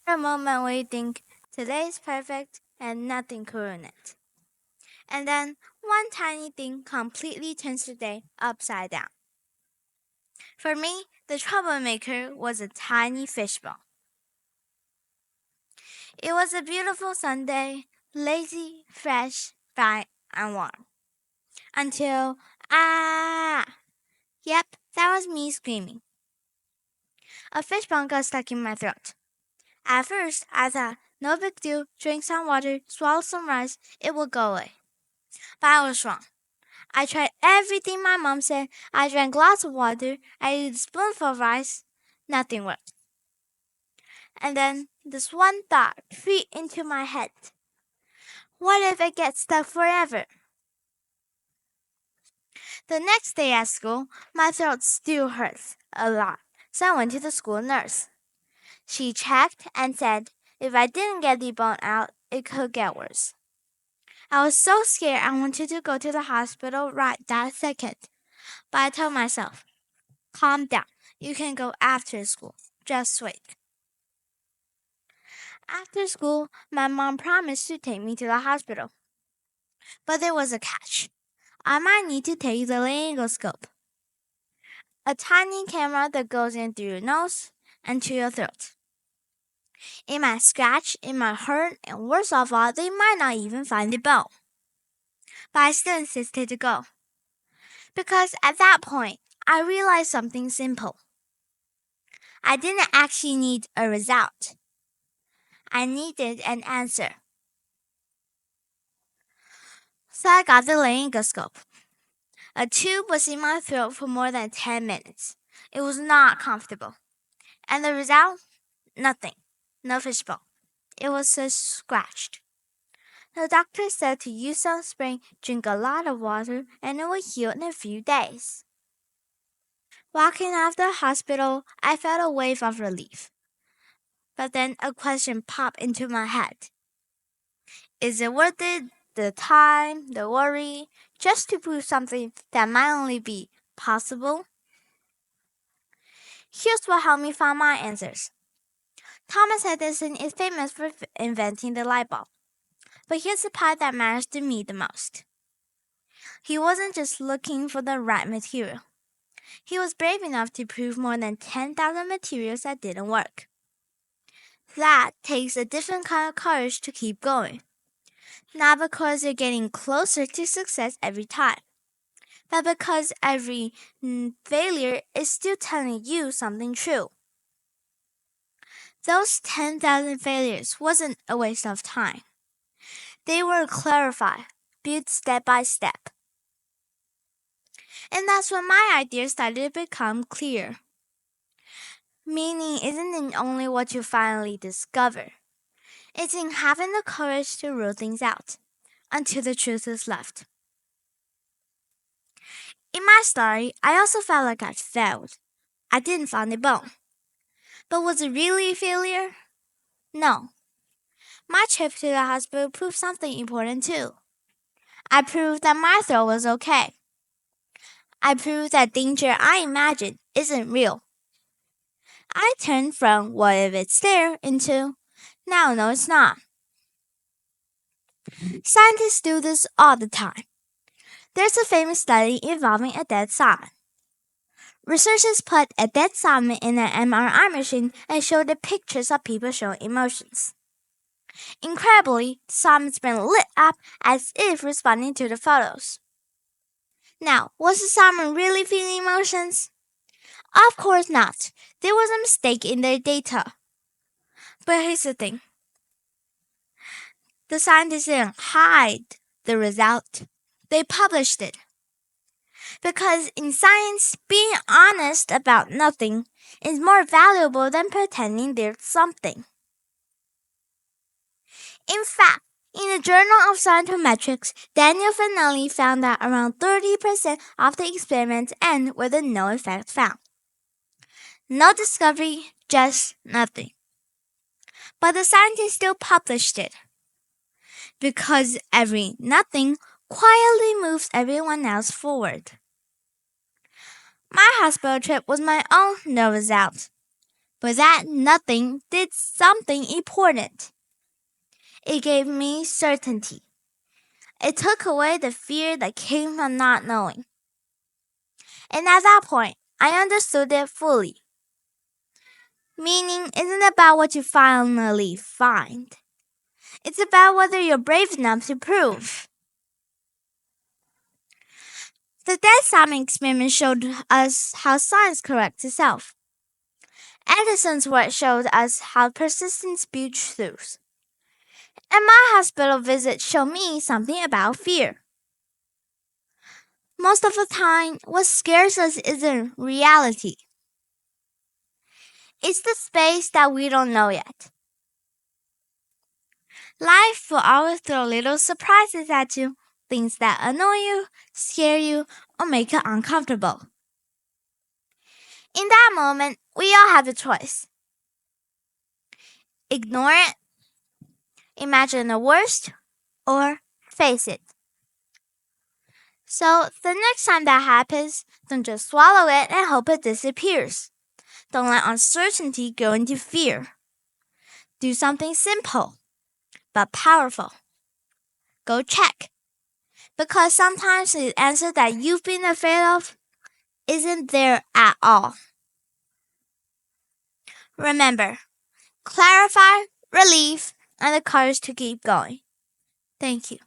A moment where you think today's perfect and nothing could ruin it. And then one tiny thing completely turns the day upside down. For me, the troublemaker was a tiny fishbone. It was a beautiful Sunday, lazy, fresh, bright, and warm. Until, ah! Yep, that was me screaming. A fishbone got stuck in my throat. At first, I thought, no big deal, drink some water, swallow some rice, it will go away. But I was wrong. I tried everything my mom said. I drank lots of water. I ate a spoonful of rice. Nothing worked. And then this one thought creeped into my head. What if it gets stuck forever? The next day at school, my throat still hurts a lot, so I went to the school nurse. She checked and said if I didn't get the bone out, it could get worse. I was so scared I wanted to go to the hospital right that second. But I told myself, calm down. You can go after school. Just wait. After school, my mom promised to take me to the hospital. But there was a catch. I might need to take the laryngoscope, a tiny camera that goes in through your nose and to your throat. It might scratch, it might hurt, and worst of all, they might not even find the bone. But I still insisted to go. Because at that point, I realized something simple. I didn't actually need a result. I needed an answer. So I got the laryngoscope. A tube was in my throat for more than 10 minutes. It was not comfortable. And the result? Nothing. No fishbone. It was just scratched. The doctor said to use sunscreen, drink a lot of water, and it would heal in a few days. Walking out of the hospital, I felt a wave of relief. But then a question popped into my head. Is it worth it? The time, the worry, just to prove something that might only be possible? Here's what helped me find my answers. Thomas Edison is famous for inventing the light bulb. But here's the part that matters to me the most. He wasn't just looking for the right material. He was brave enough to prove more than 10,000 materials that didn't work. That takes a different kind of courage to keep going. Not because you're getting closer to success every time, but because every failure is still telling you something true. Those 10,000 failures wasn't a waste of time. They were clarified, built step by step. And that's when my ideas started to become clear. Meaning isn't in only what you finally discover. It's in having the courage to rule things out until the truth is left. In my story, I also felt like I failed. I didn't find the bone. But was it really a failure? No. My trip to the hospital proved something important too. I proved that my throat was okay. I proved that danger I imagined isn't real. I turned from what if it's there into now no it's not. Scientists do this all the time. There's a famous study involving a dead salmon. Researchers put a dead salmon in an MRI machine and showed the pictures of people showing emotions. Incredibly, the salmon's brain lit up as if responding to the photos. Now, was the salmon really feeling emotions? Of course not. There was a mistake in their data. But here's the thing. The scientists didn't hide the result. They published it. Because in science, being honest about nothing is more valuable than pretending there's something. In fact, in the Journal of Scientometrics, Daniel Finelli found that around 30% of the experiments end with a no effect found. No discovery, just nothing. But the scientists still published it. Because every nothing quietly moves everyone else forward. My hospital trip was my own no result. But that nothing did something important. It gave me certainty. It took away the fear that came from not knowing. And at that point, I understood it fully. Meaning isn't about what you finally find. It's about whether you're brave enough to prove. The dead salmon experiment showed us how science corrects itself. Edison's work showed us how persistence builds truth. And my hospital visit showed me something about fear. Most of the time, what scares us isn't reality. It's the space that we don't know yet. Life will always throw little surprises at you, things that annoy you, scare you, or make you uncomfortable. In that moment, we all have a choice. Ignore it, imagine the worst, or face it. So the next time that happens, don't just swallow it and hope it disappears. Don't let uncertainty go into fear. Do something simple, but powerful. Go check. Because sometimes the answer that you've been afraid of isn't there at all. Remember, clarify, relieve, and the courage to keep going. Thank you.